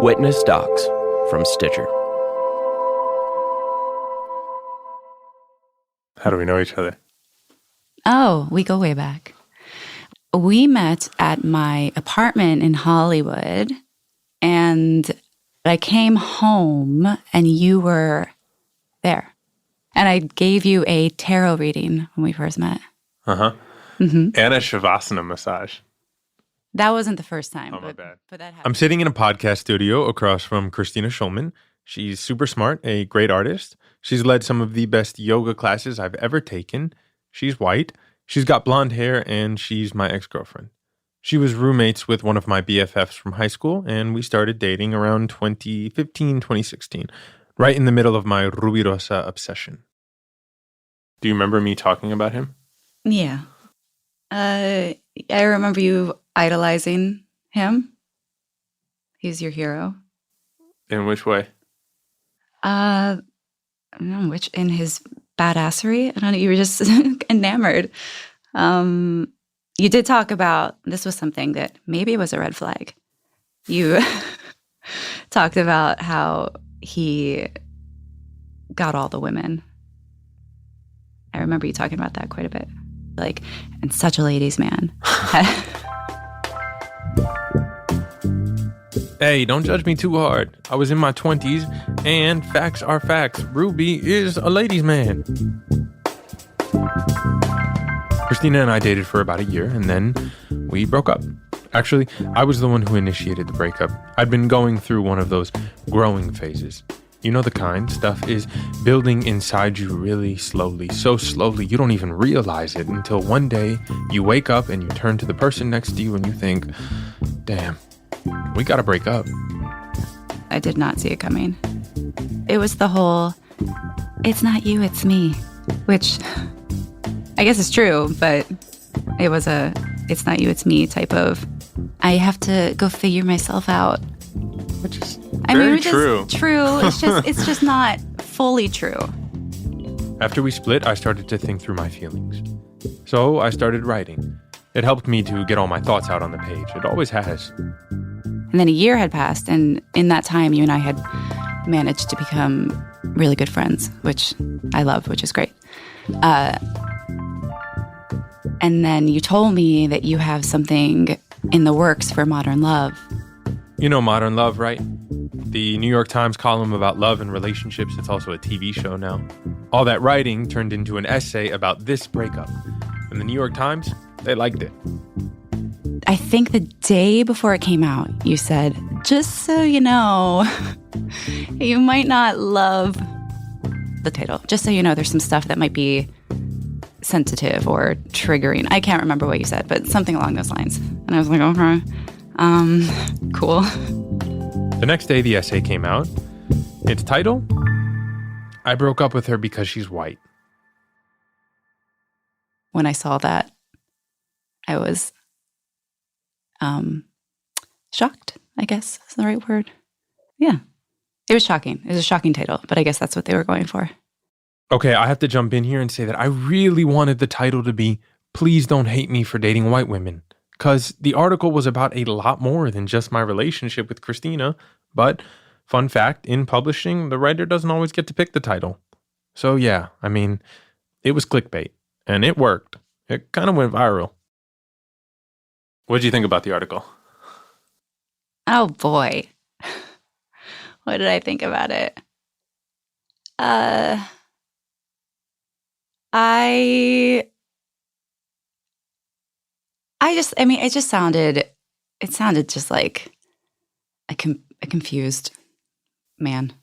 Witness Docs from Stitcher. How do we know each other? Oh, we go way back. We met at my apartment in Hollywood, and I came home and you were there. And I gave you a tarot reading when we first met. Uh-huh. Mm-hmm. And a Shavasana massage. That wasn't the first time. Oh, my bad. But that happened. I'm sitting in a podcast studio across from Christina Schulman. She's super smart, a great artist. She's led some of the best yoga classes I've ever taken. She's white. She's got blonde hair, and she's my ex-girlfriend. She was roommates with one of my BFFs from high school, and we started dating around 2015, 2016, right in the middle of my Rubirosa obsession. Do you remember me talking about him? Yeah. I remember you idolizing him. He's your hero. In which way? I don't know, which in his badassery. I don't know. You were just enamored. You did talk about, this was something that maybe was a red flag. You talked about how he got all the women. I remember you talking about that quite a bit. Like, and such a ladies' man. Hey, don't judge me too hard. I was in my 20s, and facts are facts. Ruby is a ladies' man. Christina and I dated for about a year, and then we broke up. Actually, I was the one who initiated the breakup. I'd been going through one of those growing phases. You know the kind. Stuff is building inside you really slowly, so slowly you don't even realize it until one day you wake up and you turn to the person next to you and you think, damn, we gotta break up. I did not see it coming. It was the whole, it's not you, it's me, which I guess is true, but it was a, it's not you, it's me type of, I have to go figure myself out. Which is true. True. It's just not fully true. After we split, I started to think through my feelings. So I started writing. It helped me to get all my thoughts out on the page. It always has. And then a year had passed, and in that time, you and I had managed to become really good friends, which I love, which is great. And then you told me that you have something in the works for Modern Love. You know Modern Love, right? The New York Times column about love and relationships. It's also a TV show now. All that writing turned into an essay about this breakup. And the New York Times, they liked it. I think the day before it came out, you said, just so you know, you might not love the title. Just so you know, there's some stuff that might be sensitive or triggering. I can't remember what you said, but something along those lines. And I was like, okay. Cool. The next day, the essay came out. Its title? I broke up with her because she's white. When I saw that, I was shocked, I guess is the right word. Yeah. It was shocking. It was a shocking title, but I guess that's what they were going for. Okay, I have to jump in here and say that I really wanted the title to be, Please Don't Hate Me for Dating White Women. Because the article was about a lot more than just my relationship with Christina. But, fun fact, in publishing, the writer doesn't always get to pick the title. So yeah, I mean, it was clickbait. And it worked. It kind of went viral. What did you think about the article? Oh boy. What did I think about it? It sounded just like a confused man.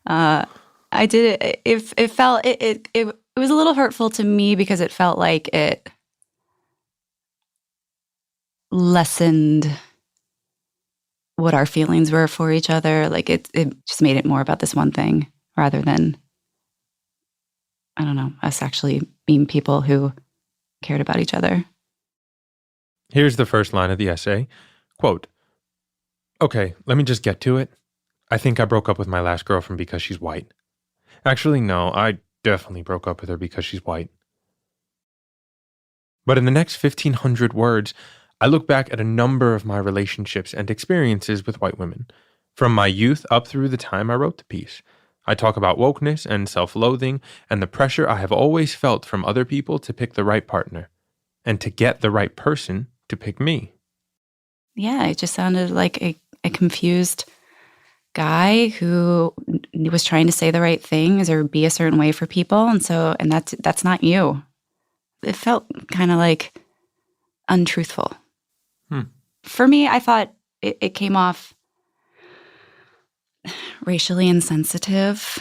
It was a little hurtful to me because it felt like it lessened what our feelings were for each other. Like it just made it more about this one thing rather than, I don't know, us actually being people who cared about each other. Here's the first line of the essay. Quote, okay, let me just get to it. I think I broke up with my last girlfriend because she's white. Actually, no, I definitely broke up with her because she's white. But in the next 1,500 words, I look back at a number of my relationships and experiences with white women, from my youth up through the time I wrote the piece. I talk about wokeness and self-loathing and the pressure I have always felt from other people to pick the right partner and to get the right person to pick me. Yeah, it just sounded like a confused guy who was trying to say the right things or be a certain way for people. And that's not you. It felt kind of like untruthful. For me, I thought it came off racially insensitive.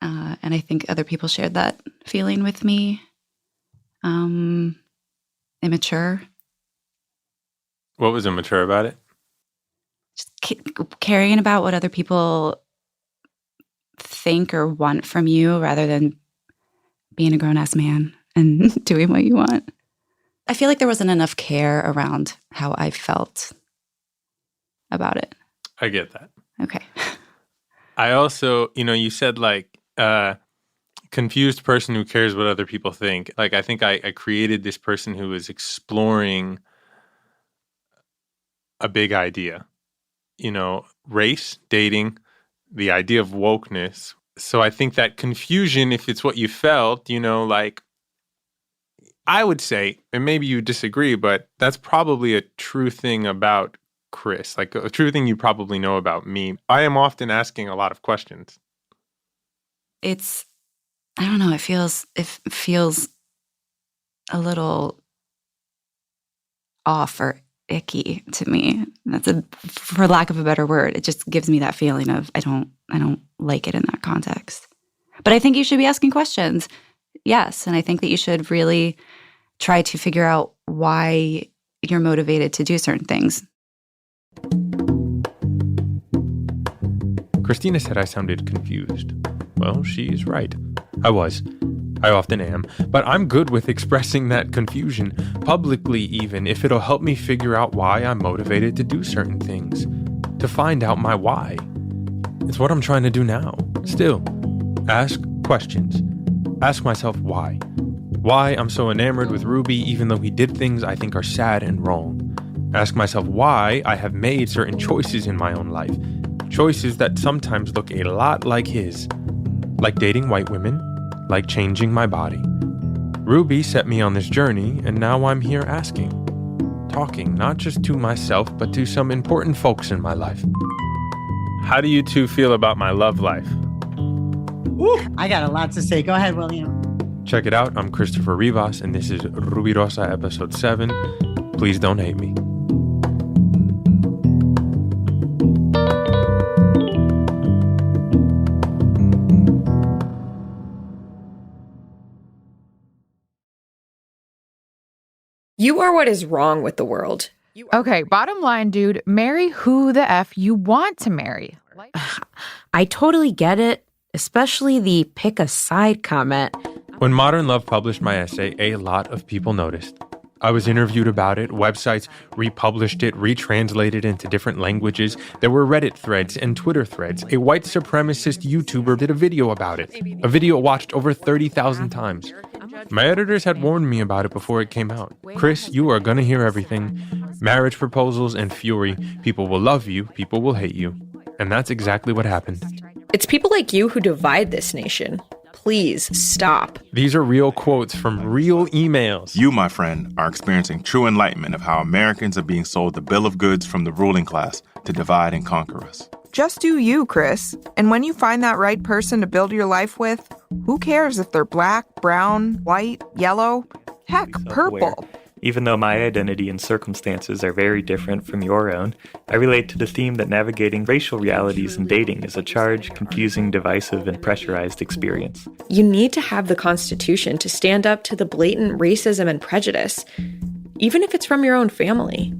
And I think other people shared that feeling with me. Immature. What was immature about it? Just caring about what other people think or want from you rather than being a grown-ass man and doing what you want. I feel like there wasn't enough care around how I felt about it. I get that. Okay. I also, you said confused person who cares what other people think. Like, I think I created this person who was exploring a big idea, race, dating, the idea of wokeness. So I think that confusion, if it's what you felt, I would say, and maybe you disagree, but that's probably a true thing about Chris, like a true thing you probably know about me. I am often asking a lot of questions. I don't know, it feels a little off or icky to me. That's for lack of a better word. It just gives me that feeling of I don't like it in that context. But I think you should be asking questions. Yes, and I think that you should really try to figure out why you're motivated to do certain things. Christina said I sounded confused. Well, she's right. I was. I often am. But I'm good with expressing that confusion, publicly even, if it'll help me figure out why I'm motivated to do certain things. To find out my why. It's what I'm trying to do now. Still. Ask questions. Ask myself why. Why I'm so enamored with Rubi even though he did things I think are sad and wrong. Ask myself why I have made certain choices in my own life. Choices that sometimes look a lot like his. Like dating white women. Like changing my body. Rubi set me on this journey, and now I'm here asking. Talking not just to myself, but to some important folks in my life. How do you two feel about my love life? Ooh, I got a lot to say. Go ahead, William. Check it out. I'm Christopher Rivas, and this is Rubirosa episode 7. Please don't hate me. You are what is wrong with the world. Okay, bottom line, dude, marry who the F you want to marry. I totally get it, especially the pick a side comment. When Modern Love published my essay, a lot of people noticed. I was interviewed about it, websites republished it, retranslated into different languages. There were Reddit threads and Twitter threads. A white supremacist YouTuber did a video about it. A video watched over 30,000 times. My editors had warned me about it before it came out. Chris, you are gonna hear everything. Marriage proposals and fury. People will love you, people will hate you. And that's exactly what happened. It's people like you who divide this nation. Please stop. These are real quotes from real emails. You, my friend, are experiencing true enlightenment of how Americans are being sold the bill of goods from the ruling class to divide and conquer us. Just do you, Chris. And when you find that right person to build your life with, who cares if they're black, brown, white, yellow, heck, purple? Even though my identity and circumstances are very different from your own, I relate to the theme that navigating racial realities in dating is a charged, confusing, divisive, and pressurized experience. You need to have the Constitution to stand up to the blatant racism and prejudice, even if it's from your own family.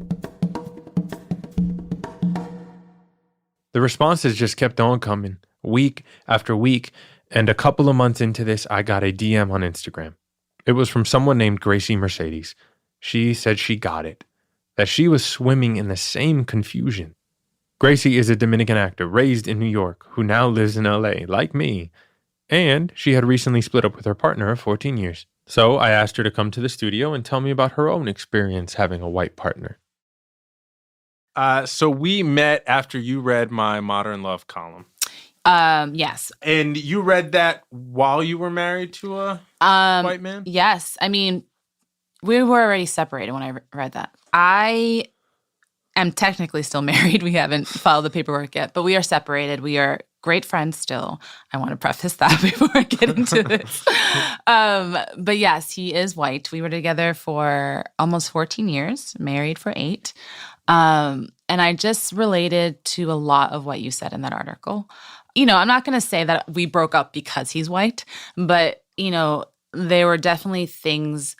The responses just kept on coming, week after week, and a couple of months into this, I got a DM on Instagram. It was from someone named Gracie Mercedes. She said she got it, that she was swimming in the same confusion. Gracie is a Dominican actor raised in New York who now lives in LA, like me, and she had recently split up with her partner of 14 years. So I asked her to come to the studio and tell me about her own experience having a white partner. So we met after you read my Modern Love column. Yes. And you read that while you were married to a white man? Yes. I mean, we were already separated when I read that. I am technically still married. We haven't filed the paperwork yet, but we are separated. We are great friends still. I want to preface that before I get into this. But yes, he is white. We were together for almost 14 years, married for 8. And I just related to a lot of what you said in that article. You know, I'm not going to say that we broke up because he's white, but, you know, there were definitely things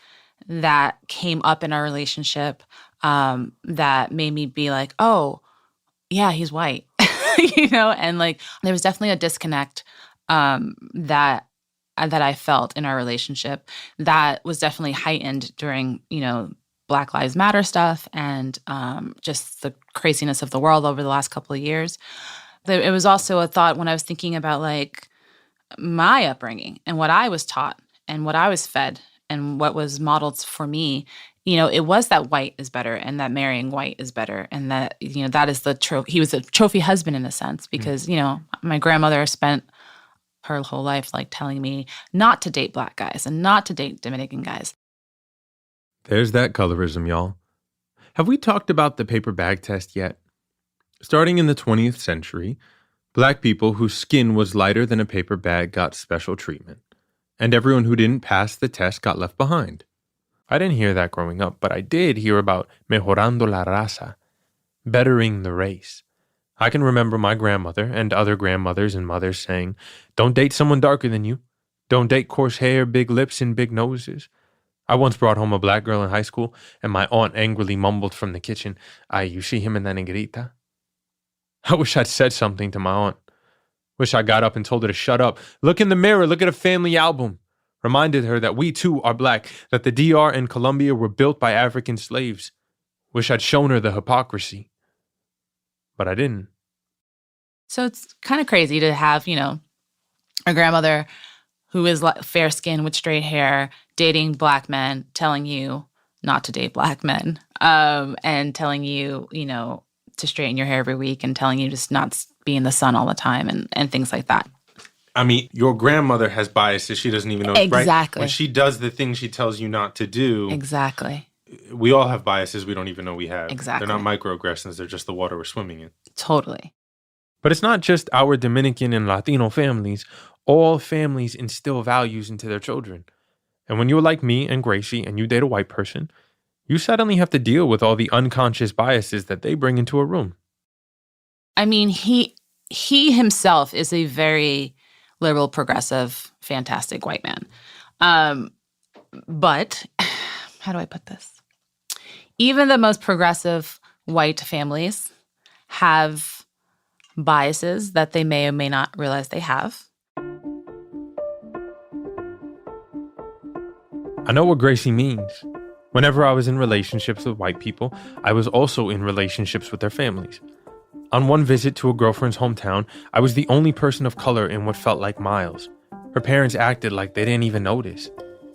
that came up in our relationship that made me be like, oh, yeah, he's white, you know? And like, there was definitely a disconnect that I felt in our relationship that was definitely heightened during, you know, Black Lives Matter stuff and just the craziness of the world over the last couple of years. It was also a thought when I was thinking about like my upbringing and what I was taught and what I was fed and what was modeled for me. You know, it was that white is better and that marrying white is better. And that, you know, that is the he was a trophy husband in a sense because, you know, my grandmother spent her whole life like telling me not to date Black guys and not to date Dominican guys. There's that colorism, y'all. Have we talked about the paper bag test yet? Starting in the 20th century, Black people whose skin was lighter than a paper bag got special treatment, and everyone who didn't pass the test got left behind. I didn't hear that growing up, but I did hear about mejorando la raza, bettering the race. I can remember my grandmother and other grandmothers and mothers saying, don't date someone darker than you. Don't date coarse hair, big lips, and big noses. I once brought home a Black girl in high school, and my aunt angrily mumbled from the kitchen, ay, you see him in that negrita? I wish I'd said something to my aunt. Wish I got up and told her to shut up. Look in the mirror, look at a family album. Reminded her that we too are Black, that the DR and Colombia were built by African slaves. Wish I'd shown her the hypocrisy. But I didn't. So it's kind of crazy to have, you know, a grandmother who is fair skinned with straight hair, dating Black men, telling you not to date Black men, and telling you, you know, to straighten your hair every week and telling you just not be in the sun all the time and things like that. I mean, your grandmother has biases she doesn't even know. Exactly. Right? When she does the thing she tells you not to do. Exactly. We all have biases we don't even know we have. Exactly. They're not microaggressions. They're just the water we're swimming in. Totally. But it's not just our Dominican and Latino families. All families instill values into their children. And when you're like me and Gracie and you date a white person, you suddenly have to deal with all the unconscious biases that they bring into a room. I mean, he himself is a very liberal, progressive, fantastic white man. But how do I put this? Even the most progressive white families have biases that they may or may not realize they have. I know what Gracie means. Whenever I was in relationships with white people, I was also in relationships with their families. On one visit to a girlfriend's hometown, I was the only person of color in what felt like miles. Her parents acted like they didn't even notice.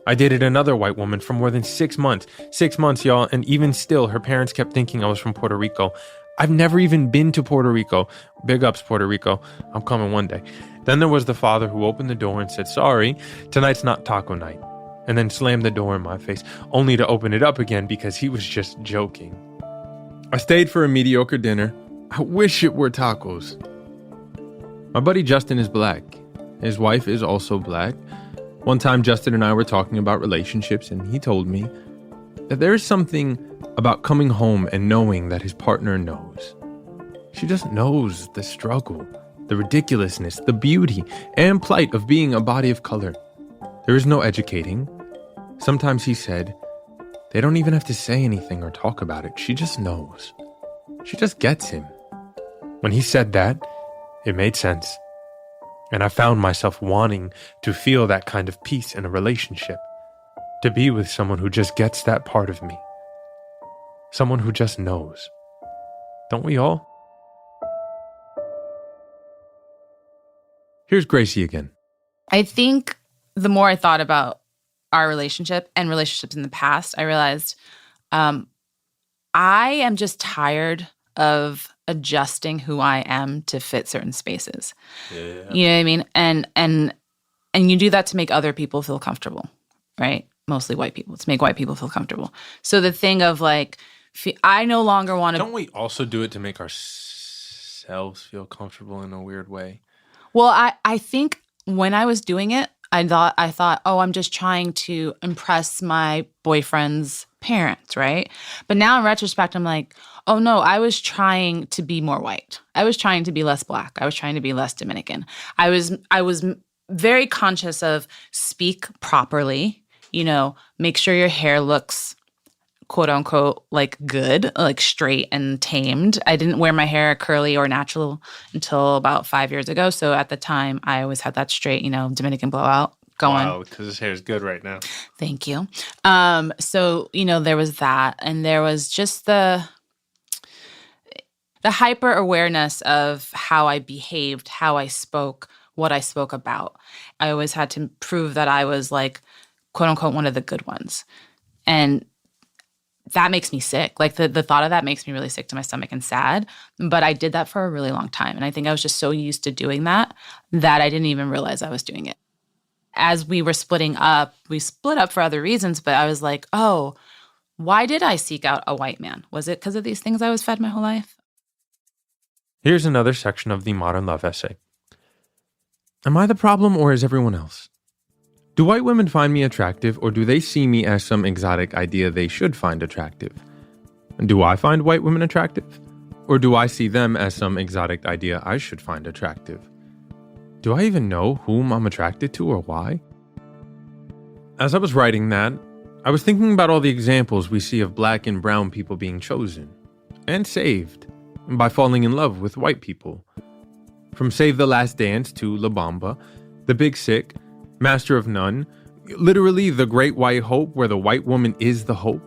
I dated another white woman for more than 6 months. 6 months, y'all, and even still, her parents kept thinking I was from Puerto Rico. I've never even been to Puerto Rico. Big ups, Puerto Rico. I'm coming one day. Then there was the father who opened the door and said, sorry, tonight's not taco night. And then slammed the door in my face, only to open it up again because he was just joking. I stayed for a mediocre dinner. I wish it were tacos. My buddy Justin is Black. His wife is also Black. One time Justin and I were talking about relationships and he told me that there is something about coming home and knowing that his partner knows. She just knows the struggle, the ridiculousness, the beauty, and plight of being a body of color. There is no educating. Sometimes he said, they don't even have to say anything or talk about it. She just knows. She just gets him. When he said that, it made sense. And I found myself wanting to feel that kind of peace in a relationship. To be with someone who just gets that part of me. Someone who just knows. Don't we all? Here's Gracie again. I think the more I thought about our relationship and relationships in the past, I realized I am just tired of adjusting who I am to fit certain spaces. Yeah. You know what I mean? And you do that to make other people feel comfortable, right? Mostly white people, to make white people feel comfortable. So the thing of like, I no longer want to. Don't we also do it to make ourselves feel comfortable in a weird way? Well, I think when I was doing it, I thought, oh, I'm just trying to impress my boyfriend's parents, right? But now in retrospect, I'm like, oh no, I was trying to be more white. I was trying to be less Black. I was trying to be less Dominican. I was very conscious of speak properly, make sure your hair looks quote unquote like good, like straight and tamed. I didn't wear my hair curly or natural until about 5 years ago. So at the time, I always had that straight, Dominican blowout going. Wow, because his hair is good right now. Thank you. So, there was that. And there was just the hyper awareness of how I behaved, how I spoke, what I spoke about. I always had to prove that I was like, quote unquote, one of the good ones. And that makes me sick. Like the thought of that makes me really sick to my stomach and sad. But I did that for a really long time. And I think I was just so used to doing that I didn't even realize I was doing it. As we were splitting up, we split up for other reasons, but I was like, oh, why did I seek out a white man? Was it because of these things I was fed my whole life? Here's another section of the modern love essay. Am I the problem or is everyone else? Do white women find me attractive or do they see me as some exotic idea they should find attractive? And do I find white women attractive? Or do I see them as some exotic idea I should find attractive? Do I even know whom I'm attracted to or why? As I was writing that, I was thinking about all the examples we see of Black and brown people being chosen and saved by falling in love with white people. From Save the Last Dance to La Bamba, The Big Sick, Master of None, literally the Great White Hope where the white woman is the hope.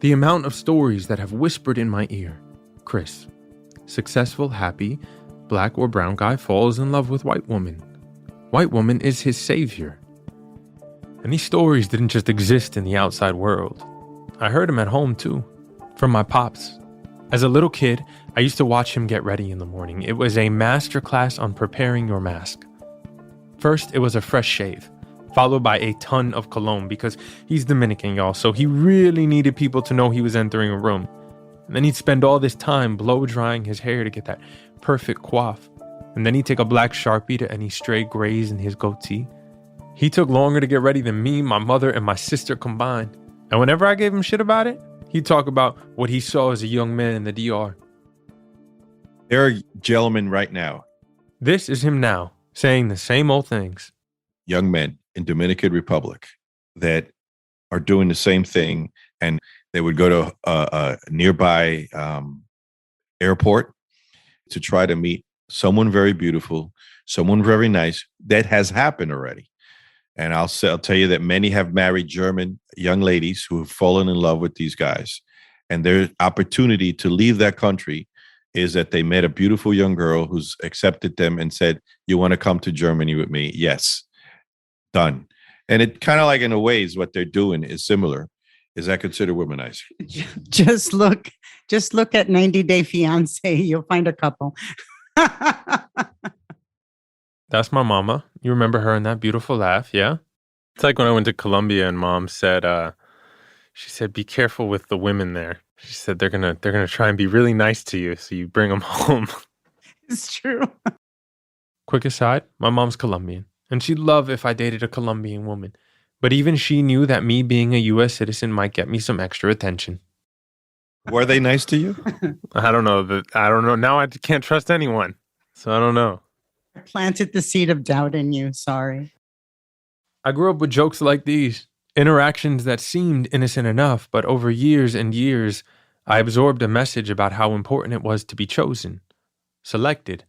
The amount of stories that have whispered in my ear. Chris, successful, happy, Black or brown guy falls in love with white woman. White woman is his savior. And these stories didn't just exist in the outside world. I heard them at home too, from my pops. As a little kid, I used to watch him get ready in the morning. It was a master class on preparing your mask. First, it was a fresh shave, followed by a ton of cologne because he's Dominican, y'all, so he really needed people to know he was entering a room. And then he'd spend all this time blow drying his hair to get that perfect coif. And then he'd take a black Sharpie to any stray grays in his goatee. He took longer to get ready than me, my mother, and my sister combined. And whenever I gave him shit about it, he'd talk about what he saw as a young man in the DR. There are gentlemen right now. This is him now, saying the same old things. Young men in Dominican Republic that are doing the same thing, and they would go to a nearby airport to try to meet someone very beautiful, someone very nice. That has happened already. And I'll tell you that many have married German young ladies who have fallen in love with these guys. And their opportunity to leave that country is that they met a beautiful young girl who's accepted them and said, you want to come to Germany with me? Yes. Done. And it kind of like in a way is what they're doing is similar. Is that considered womanizing? Just look at 90 Day Fiance. You'll find a couple. That's my mama. You remember her and that beautiful laugh, yeah? It's like when I went to Colombia and mom said, she said, be careful with the women there. She said, they're gonna try and be really nice to you, so you bring them home. It's true. Quick aside, my mom's Colombian, and she'd love if I dated a Colombian woman. But even she knew that me being a U.S. citizen might get me some extra attention. Were they nice to you? I don't know. Now I can't trust anyone, so I don't know. I planted the seed of doubt in you. Sorry. I grew up with jokes like these, interactions that seemed innocent enough, but over years and years, I absorbed a message about how important it was to be chosen, selected.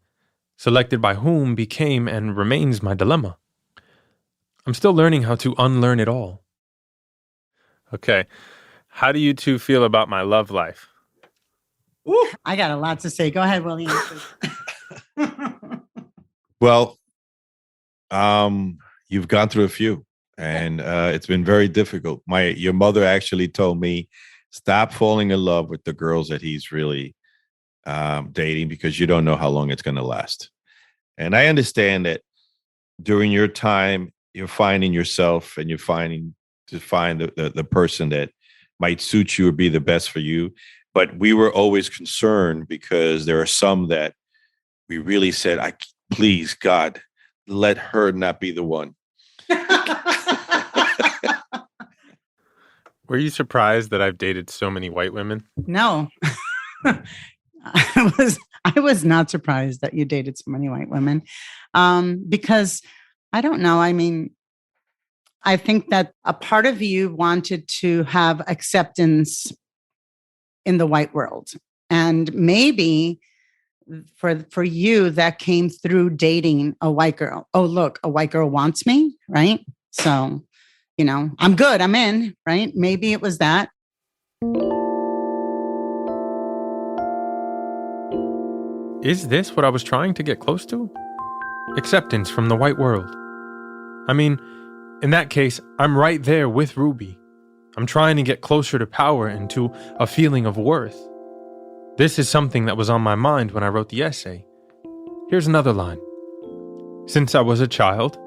Selected by whom became and remains my dilemma. I'm still learning how to unlearn it all. Okay, how do you two feel about my love life? Ooh, I got a lot to say. Go ahead, William. Well, you've gone through a few. And it's been very difficult. Your mother actually told me, stop falling in love with the girls that he's really dating, because you don't know how long it's going to last. And I understand that during your time, you're finding yourself and you're find the person that might suit you or be the best for you. But we were always concerned because there are some that we really said, please, God, let her not be the one. Were you surprised that I've dated so many white women? No. I was not surprised that you dated so many white women, because I don't know. I mean, I think that a part of you wanted to have acceptance in the white world, and maybe for you that came through dating a white girl. Oh, look, a white girl wants me, right? So, I'm good. I'm in, right? Maybe it was that. Is this what I was trying to get close to? Acceptance from the white world. I mean, in that case, I'm right there with Rubi. I'm trying to get closer to power and to a feeling of worth. This is something that was on my mind when I wrote the essay. Here's another line. Since I was a child,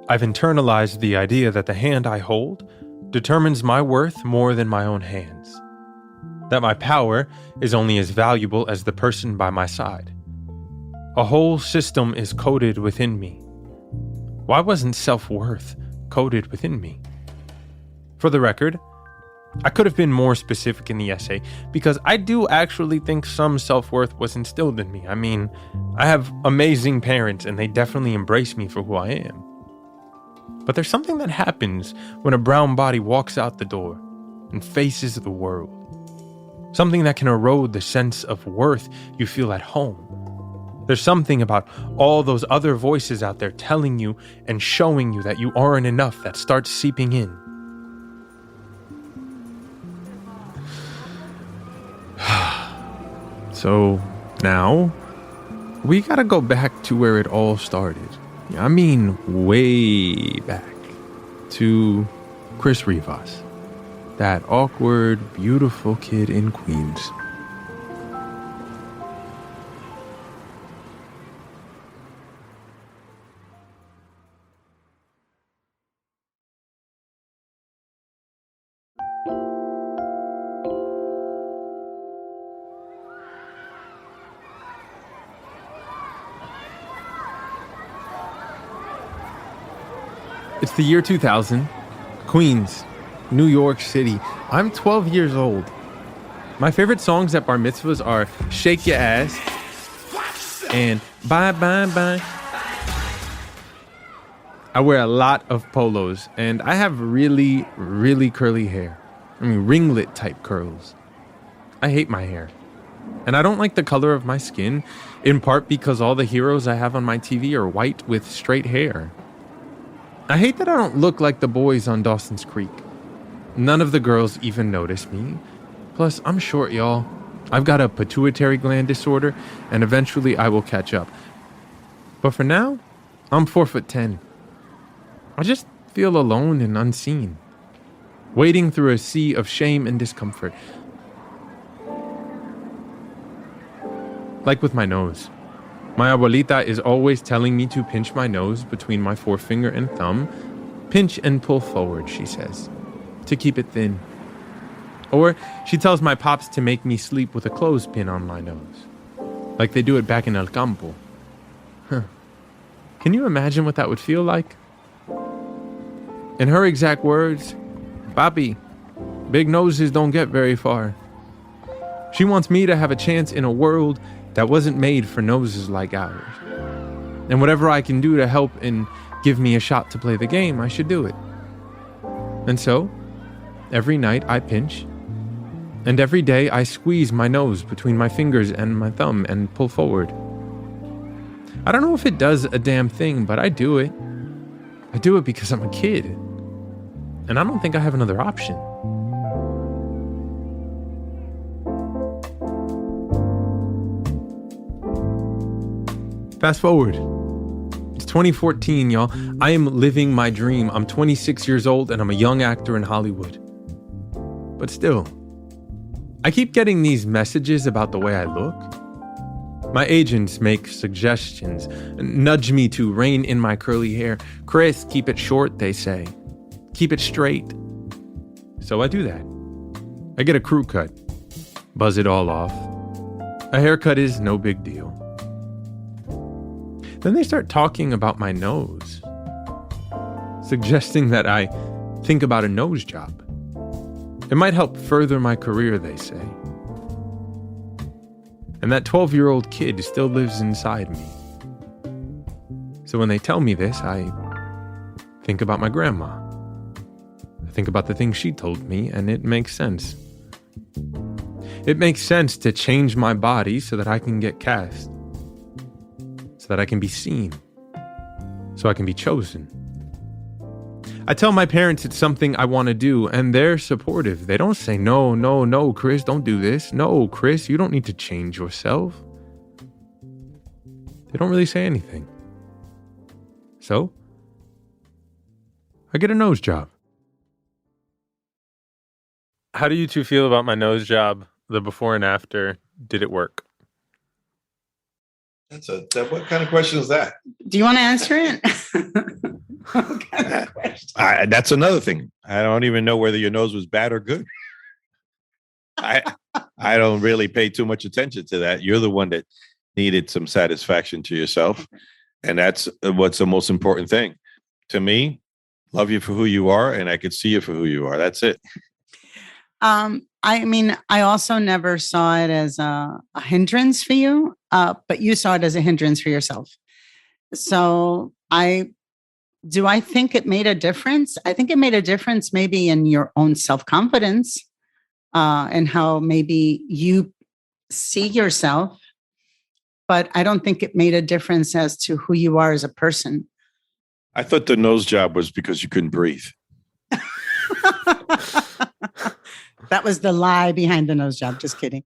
I've internalized the idea that the hand I hold determines my worth more than my own hands. That my power is only as valuable as the person by my side. A whole system is coded within me. Why wasn't self-worth coded within me? For the record, I could have been more specific in the essay because I do actually think some self-worth was instilled in me. I mean, I have amazing parents and they definitely embrace me for who I am. But there's something that happens when a brown body walks out the door and faces the world. Something that can erode the sense of worth you feel at home. There's something about all those other voices out there telling you and showing you that you aren't enough that starts seeping in. So now, we gotta go back to where it all started. I mean, way back. To Chris Rivas. That awkward, beautiful kid in Queens. It's the year 2000, Queens, New York City. I'm 12 years old. My favorite songs at bar mitzvahs are Shake Your Ass and Bye Bye Bye. I wear a lot of polos and I have really, really curly hair. I mean, ringlet type curls. I hate my hair. And I don't like the color of my skin, in part because all the heroes I have on my TV are white with straight hair. I hate that I don't look like the boys on Dawson's Creek. None of the girls even notice me. Plus, I'm short, y'all. I've got a pituitary gland disorder, and eventually I will catch up. But for now, I'm 4'10". I just feel alone and unseen, wading through a sea of shame and discomfort. Like with my nose. My abuelita is always telling me to pinch my nose between my forefinger and thumb. Pinch and pull forward, she says, to keep it thin. Or she tells my pops to make me sleep with a clothespin on my nose, like they do it back in El Campo. Can you imagine what that would feel like? In her exact words, Papi, big noses don't get very far. She wants me to have a chance in a world that wasn't made for noses like ours. And whatever I can do to help and give me a shot to play the game, I should do it. And so, every night I pinch, and every day I squeeze my nose between my fingers and my thumb and pull forward. I don't know if it does a damn thing, but I do it. I do it because I'm a kid. And I don't think I have another option. Fast forward. It's 2014, y'all. I am living my dream. I'm 26 years old and I'm a young actor in Hollywood. But still, I keep getting these messages about the way I look. My agents make suggestions, nudge me to rein in my curly hair. Chris, keep it short, they say. Keep it straight. So I do that. I get a crew cut, buzz it all off. A haircut is no big deal. Then they start talking about my nose, suggesting that I think about a nose job. It might help further my career, they say. And that 12-year-old kid still lives inside me. So when they tell me this, I think about my grandma. I think about the things she told me, and it makes sense. It makes sense to change my body so that I can get cast, so that I can be seen, so I can be chosen. I tell my parents it's something I want to do, and they're supportive. They don't say, no, Chris, don't do this. No, Chris, you don't need to change yourself. They don't really say anything. So, I get a nose job. How do you two feel about my nose job, the before and after? Did it work? What kind of question is that? Do you want to answer it? That's another thing. I don't even know whether your nose was bad or good. I don't really pay too much attention to that. You're the one that needed some satisfaction to yourself. And that's what's the most important thing. To me, love you for who you are, and I could see you for who you are. That's it. I also never saw it as a hindrance for you, but you saw it as a hindrance for yourself. So do I think it made a difference? I think it made a difference maybe in your own self-confidence and how maybe you see yourself, but I don't think it made a difference as to who you are as a person. I thought the nose job was because you couldn't breathe. That was the lie behind the nose job. Just kidding.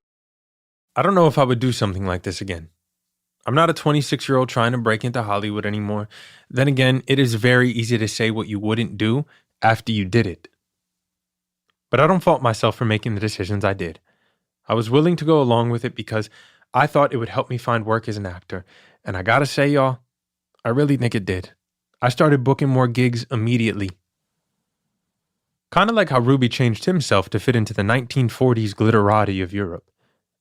I don't know if I would do something like this again. I'm not a 26-year-old trying to break into Hollywood anymore. Then again, it is very easy to say what you wouldn't do after you did it. But I don't fault myself for making the decisions I did. I was willing to go along with it because I thought it would help me find work as an actor. And I gotta say, y'all, I really think it did. I started booking more gigs immediately. Kind of like how Rubi changed himself to fit into the 1940s glitterati of Europe.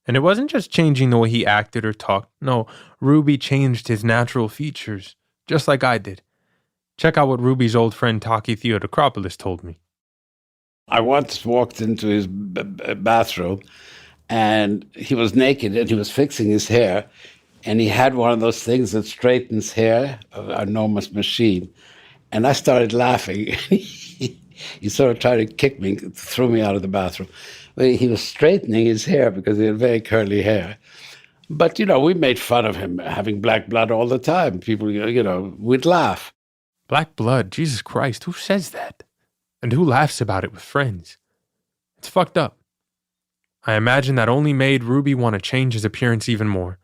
And it wasn't just changing the way he acted or talked. No, Rubi changed his natural features, just like I did. Check out what Rubi's old friend Taki Theodokropoulos told me. I once walked into his bathroom, and he was naked, and he was fixing his hair, and he had one of those things that straightens hair, an enormous machine. And I started laughing. He sort of tried to kick me, threw me out of the bathroom. He was straightening his hair because he had very curly hair. But, we made fun of him having black blood all the time. People, we'd laugh. Black blood? Jesus Christ, who says that? And who laughs about it with friends? It's fucked up. I imagine that only made Rubi want to change his appearance even more.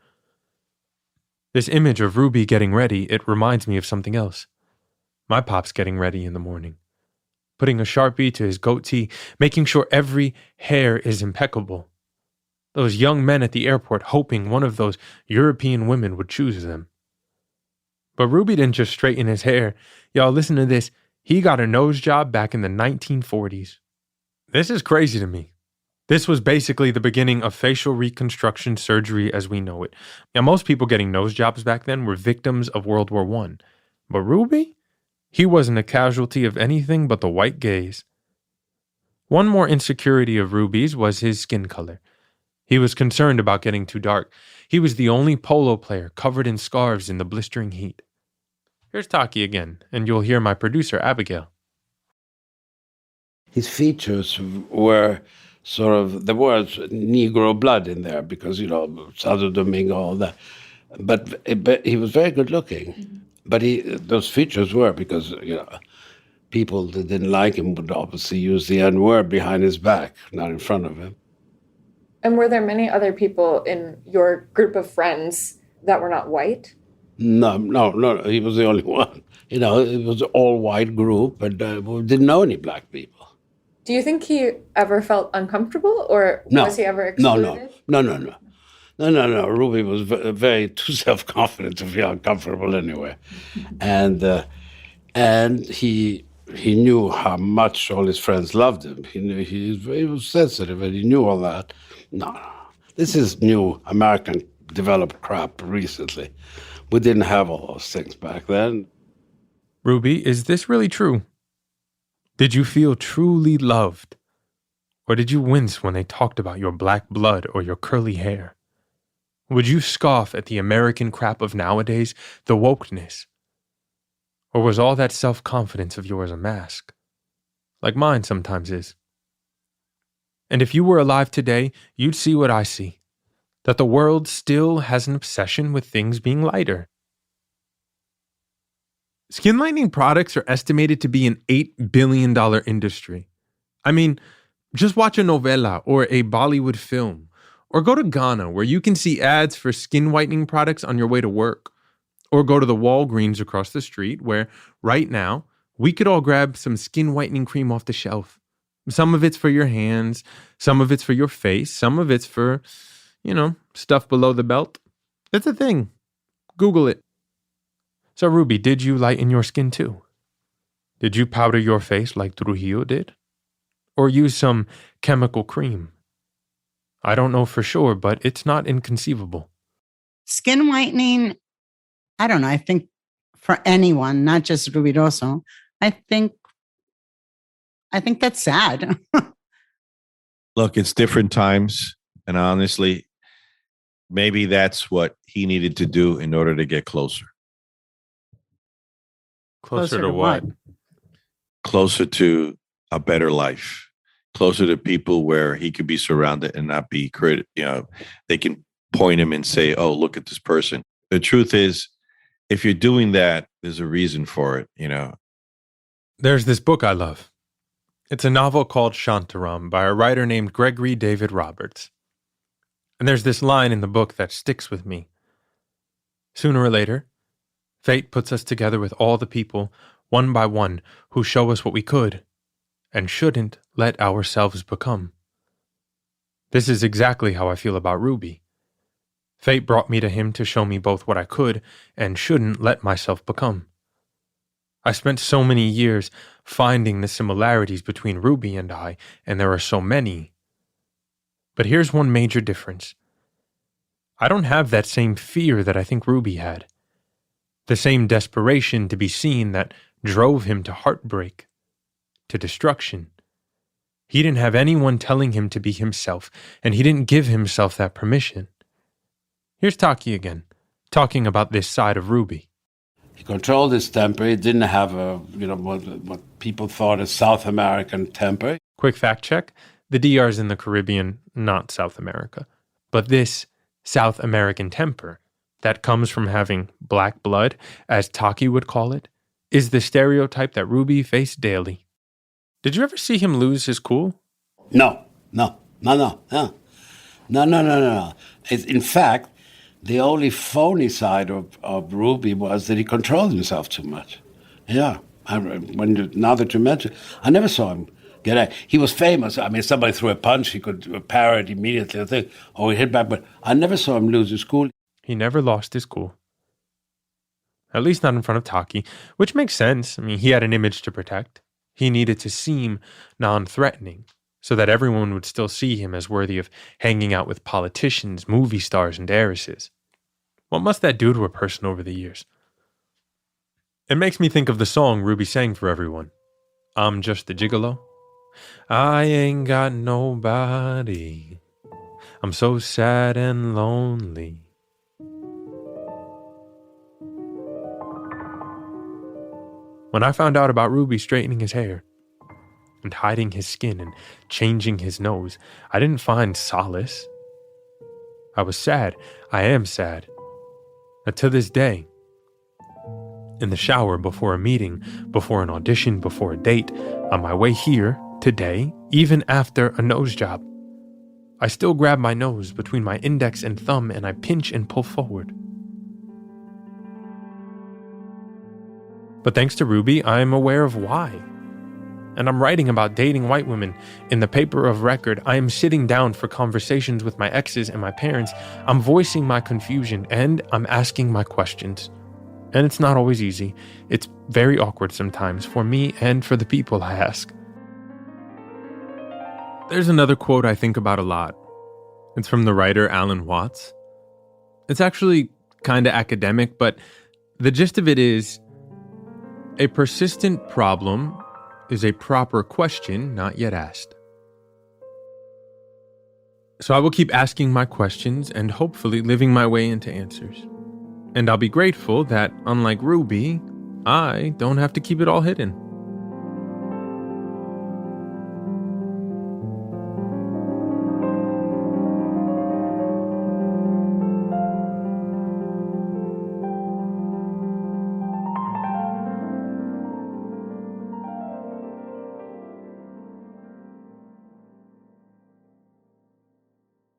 This image of Rubi getting ready, it reminds me of something else. My pop's getting ready in the morning. Putting a Sharpie to his goatee, making sure every hair is impeccable. Those young men at the airport hoping one of those European women would choose them. But Rubi didn't just straighten his hair. Y'all, listen to this. He got a nose job back in the 1940s. This is crazy to me. This was basically the beginning of facial reconstruction surgery as we know it. Now, most people getting nose jobs back then were victims of World War I. But Rubi? He wasn't a casualty of anything but the white gaze. One more insecurity of Rubi's was his skin color. He was concerned about getting too dark. He was the only polo player covered in scarves in the blistering heat. Here's Taki again, and you'll hear my producer, Abigail. His features were sort of, there was Negro blood in there because, Santo Domingo, all that. But he was very good looking. But those features were because, people that didn't like him would obviously use the N-word behind his back, not in front of him. And were there many other people in your group of friends that were not white? No. He was the only one. You know, it was an all-white group, and we didn't know any black people. Do you think he ever felt uncomfortable, or was he ever excluded? No. Ruby was very too self-confident to feel uncomfortable anyway. And he knew how much all his friends loved him. He was sensitive, and he knew all that. No. This is new American developed crap recently. We didn't have all those things back then. Ruby, is this really true? Did you feel truly loved? Or did you wince when they talked about your black blood or your curly hair? Would you scoff at the American crap of nowadays, the wokeness? Or was all that self-confidence of yours a mask? Like mine sometimes is. And if you were alive today, you'd see what I see. That the world still has an obsession with things being lighter. Skin lightening products are estimated to be an $8 billion industry. I mean, just watch a novela or a Bollywood film, or go to Ghana where you can see ads for skin whitening products on your way to work, or go to the Walgreens across the street where, right now, we could all grab some skin whitening cream off the shelf. Some of it's for your hands, some of it's for your face, some of it's for, stuff below the belt. It's a thing. Google it. So, Ruby, did you lighten your skin too? Did you powder your face like Trujillo did? Or use some chemical cream? I don't know for sure, but it's not inconceivable. Skin whitening, I don't know. I think for anyone, not just Rubirosa, I think that's sad. Look, it's different times. And honestly, maybe that's what he needed to do in order to get closer. Closer to what? Closer to a better life. Closer to people where he could be surrounded and not be they can point him and say, oh, look at this person. The truth is, if you're doing that, there's a reason for it, There's this book I love. It's a novel called Shantaram by a writer named Gregory David Roberts. And there's this line in the book that sticks with me. Sooner or later, fate puts us together with all the people, one by one, who show us what we could and shouldn't let ourselves become. This is exactly how I feel about Ruby. Fate brought me to him to show me both what I could and shouldn't let myself become. I spent so many years finding the similarities between Ruby and I, and there are so many. But here's one major difference. I don't have that same fear that I think Ruby had. The same desperation to be seen that drove him to heartbreak, to destruction. He didn't have anyone telling him to be himself, and he didn't give himself that permission. Here's Taki again, talking about this side of Ruby. He controlled his temper. He didn't have what people thought a South American temper. Quick fact check. The DR is in the Caribbean, not South America. But this South American temper that comes from having black blood, as Taki would call it, is the stereotype that Ruby faced daily. Did you ever see him lose his cool? No. In fact, the only phony side of Ruby was that he controlled himself too much. Yeah. Now that you mention, I never saw him get out. He was famous. I mean, somebody threw a punch, he could parry it immediately. I think, he hit back, but I never saw him lose his cool. He never lost his cool. At least not in front of Taki, which makes sense. I mean, he had an image to protect. He needed to seem non-threatening so that everyone would still see him as worthy of hanging out with politicians, movie stars, and heiresses. What must that do to a person over the years? It makes me think of the song Ruby sang for everyone. I'm just a gigolo. I ain't got nobody. I'm so sad and lonely. When I found out about Ruby straightening his hair and hiding his skin and changing his nose, I didn't find solace. I was sad. I am sad. And to this day, in the shower, before a meeting, before an audition, before a date, on my way here, today, even after a nose job, I still grab my nose between my index and thumb and I pinch and pull forward. But thanks to Rubi, I'm aware of why. And I'm writing about dating white women. In the paper of record, I am sitting down for conversations with my exes and my parents. I'm voicing my confusion and I'm asking my questions. And it's not always easy. It's very awkward sometimes for me and for the people I ask. There's another quote I think about a lot. It's from the writer Alan Watts. It's actually kind of academic, but the gist of it is, a persistent problem is a proper question not yet asked. So I will keep asking my questions and hopefully living my way into answers. And I'll be grateful that, unlike Rubi, I don't have to keep it all hidden.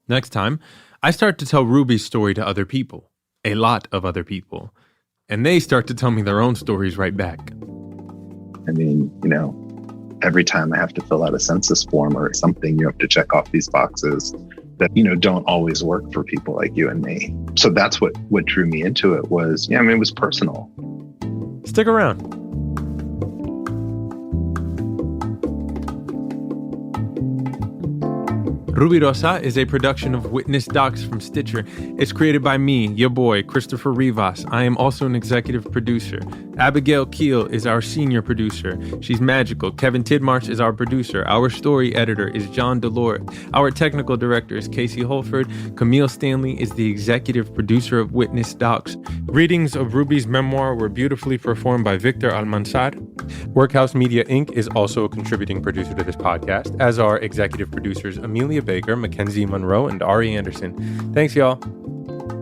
Next time, I start to tell Rubi's story to other people, a lot of other people, and they start to tell me their own stories right back. I mean, every time I have to fill out a census form or something, you have to check off these boxes that, don't always work for people like you and me. So that's what drew me into it was, it was personal. Stick around. Rubirosa is a production of Witness Docs from Stitcher. It's created by me, your boy, Christopher Rivas. I am also an executive producer. Abigail Keel is our senior producer. She's magical. Kevin Tidmarsh is our producer. Our story editor is John Delort. Our technical director is Casey Holford. Camille Stanley is the executive producer of Witness Docs. Readings of Rubi's memoir were beautifully performed by Victor Almanzar. Workhouse Media Inc. is also a contributing producer to this podcast, as are executive producers Amelia Baker, Mackenzie Monroe, and Ari Anderson. Thanks, y'all.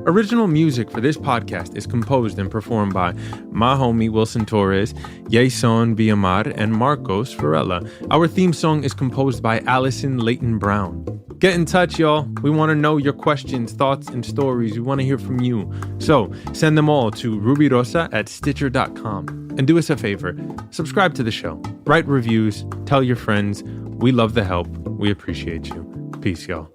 Original music for this podcast is composed and performed by my homie Wilson Torres, Jason Villamar, and Marcos Varela. Our theme song is composed by Allison Layton Brown. Get in touch, y'all. We want to know your questions, thoughts, and stories. We want to hear from you. So send them all to rubirosa@stitcher.com. And do us a favor, subscribe to the show, write reviews, tell your friends. We love the help. We appreciate you. Peace, y'all.